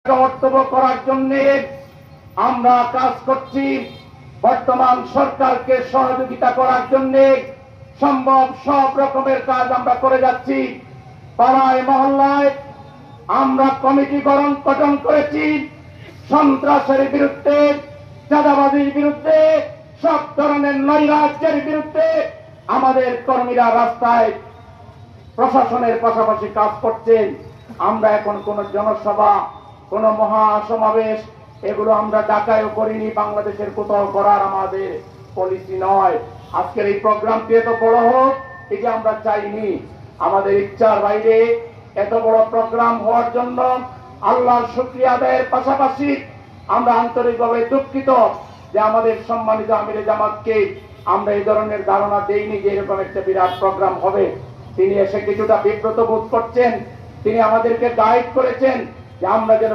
কর্তব্য করার জন্য আমরা কাজ করছি। বর্তমান সরকারকে সহযোগিতা করার জন্য সম্ভব সব রকমের কাজ আমরা করে যাচ্ছি। পাড়ায় মহল্লায় আমরা কমিটি গঠন করেছি। সন্ত্রাসের বিরুদ্ধে, চাঁদাবাজির বিরুদ্ধে, সব ধরনের নৈরাজ্যের বিরুদ্ধে আমাদের কর্মীরা রাস্তায় প্রশাসনের পাশাপাশি কাজ করছেন। আমরা এখন কোন জনসভা, কোন মহাসমাবেশ এগুলো আমরা ঢাকায়ও করিনি, বাংলাদেশের কোথাও করার আমাদের পলিসি নয়। আজকের এই প্রোগ্রামটি এত বড় হোক এটি আমরা চাইনি। আমাদের ইচ্ছার বাইরে এত বড় প্রোগ্রাম হওয়ার জন্য আল্লাহর শুকরিয়া আদায়ের পাশাপাশি আমরা আন্তরিকভাবে দুঃখিত যে আমাদের সম্মানিত আমিরে জামাতকে আমরা এই ধরনের ধারণা দেইনি যে এরকম একটা বিরাট প্রোগ্রাম হবে। তিনি এসে কিছুটা বিব্রত বোধ করছেন। তিনি আমাদেরকে গাইড করেছেন যে আমরা যেন